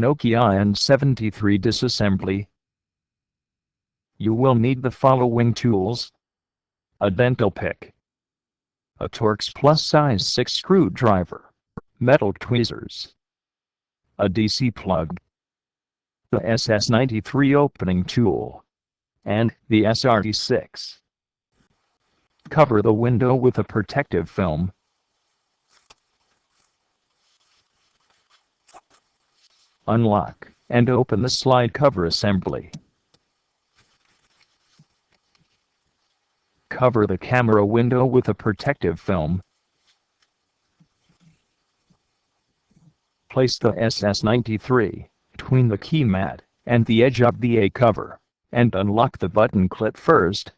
Nokia N73 Disassembly. You will need the following tools: a dental pick, a Torx plus size 6 screwdriver, metal tweezers, a DC plug, the SS93 opening tool, and the SRT6. Cover the window with a protective film. Unlock and open the slide cover assembly. Cover the camera window with a protective film. Place the SS93 between the key mat and the edge of the A cover, and unlock the button clip first.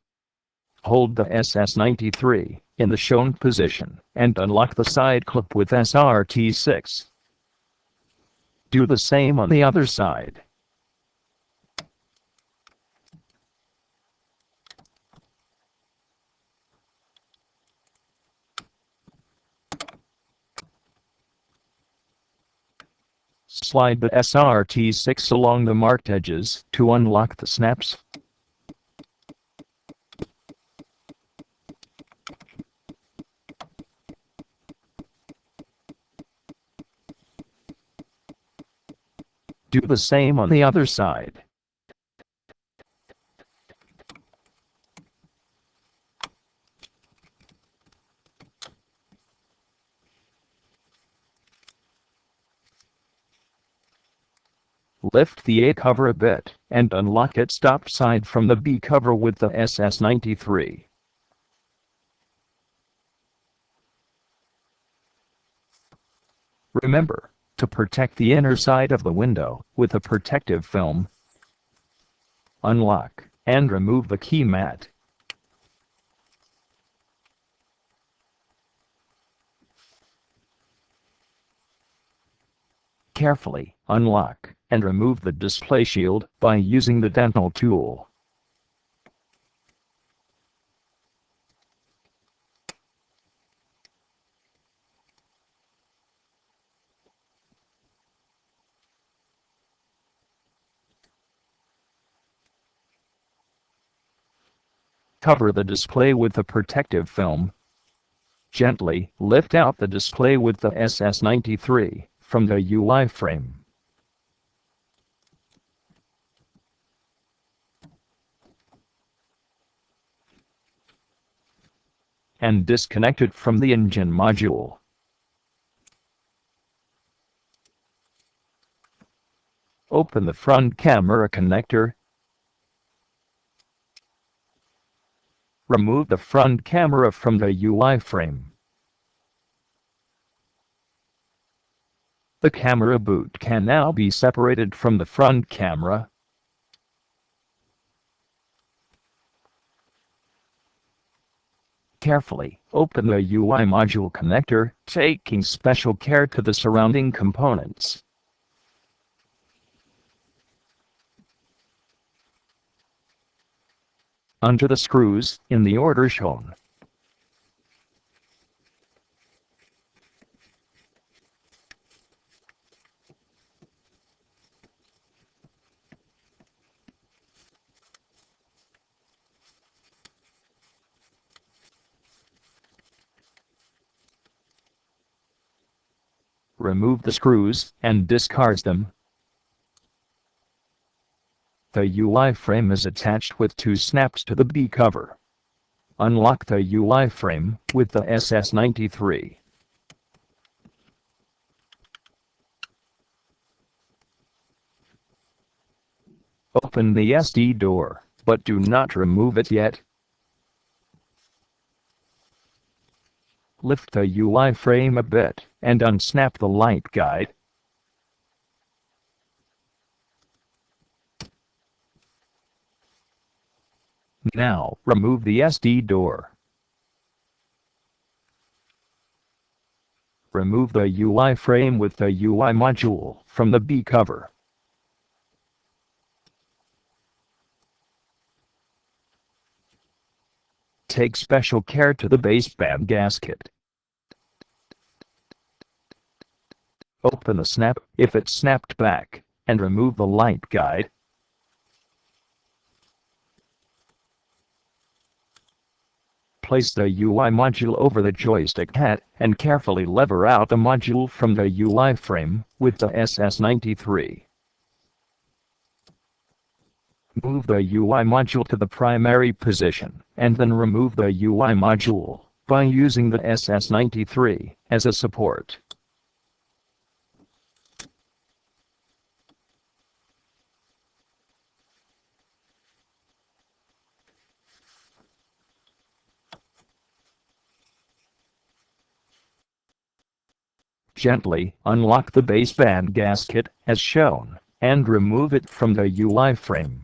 Hold the SS93 in the shown position, and unlock the side clip with SRT6. Do the same on the other side. Slide the SRT6 along the marked edges to unlock the snaps. Do the same on the other side. Lift the A cover a bit and unlock its top side from the B cover with the SS93. Remember to protect the inner side of the window with a protective film. Unlock and remove the key mat. Carefully unlock and remove the display shield by using the dental tool. Cover the display with a protective film. Gently lift out the display with the SS93 from the UI frame. And disconnect it from the engine module. Open the front camera connector. Remove the front camera from the UI frame. The camera boot can now be separated from the front camera. Carefully open the UI module connector, taking special care to the surrounding components. Undo the screws in the order shown. Remove the screws and discard them. The UI frame is attached with 2 snaps to the B cover. Unlock the UI frame with the SS93. Open the SD door, but do not remove it yet. Lift the UI frame a bit and unsnap the light guide. Now remove the SD door. Remove the UI frame with the UI module from the B cover. Take special care to the baseband gasket. Open the snap if it snapped back. and remove the light guide. Place the UI module over the joystick head and carefully lever out the module from the UI frame with the SS93. Move the UI module to the primary position, and then remove the UI module by using the SS93 as a support. Gently unlock the baseband gasket as shown, and remove it from the UI frame.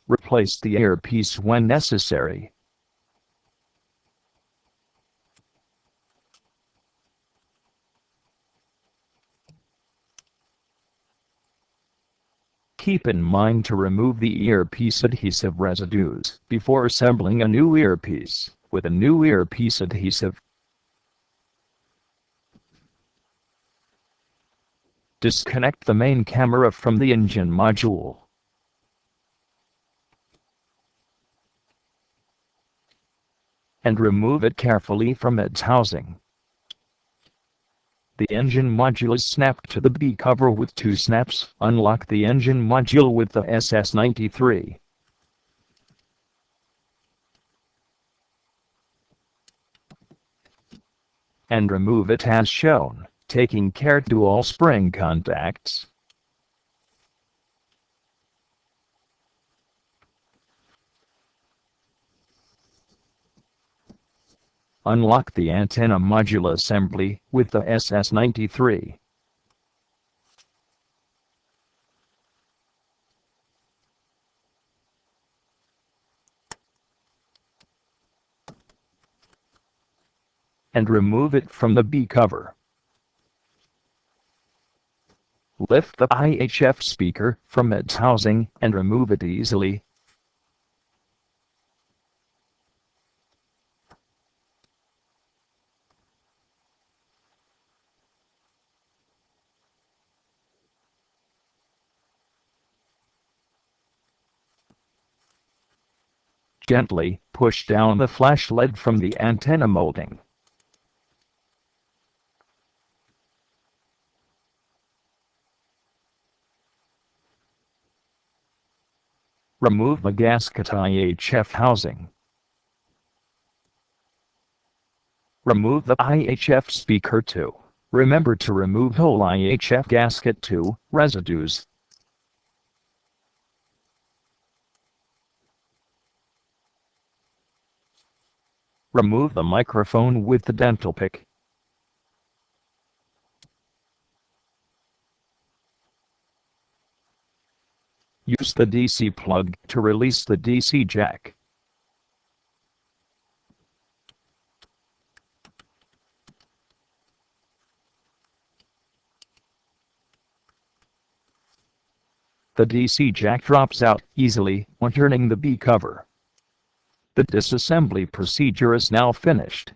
Replace the earpiece when necessary. Keep in mind to remove the earpiece adhesive residues before assembling a new earpiece with a new earpiece adhesive. Disconnect the main camera from the engine module. And remove it carefully from its housing. The engine module is snapped to the B cover with 2 snaps. Unlock the engine module with the SS93. And remove it as shown, taking care to do all spring contacts. Unlock the antenna module assembly with the SS93. And remove it from the B cover. Lift the IHF speaker from its housing and remove it easily. Gently push down the flash lid from the antenna molding. Remove the gasket IHF housing. Remove the IHF speaker too. Remember to remove whole IHF gasket too, residues. Remove the microphone with the dental pick. Use the DC plug to release the DC jack. The DC jack drops out easily when turning the B cover. The disassembly procedure is now finished.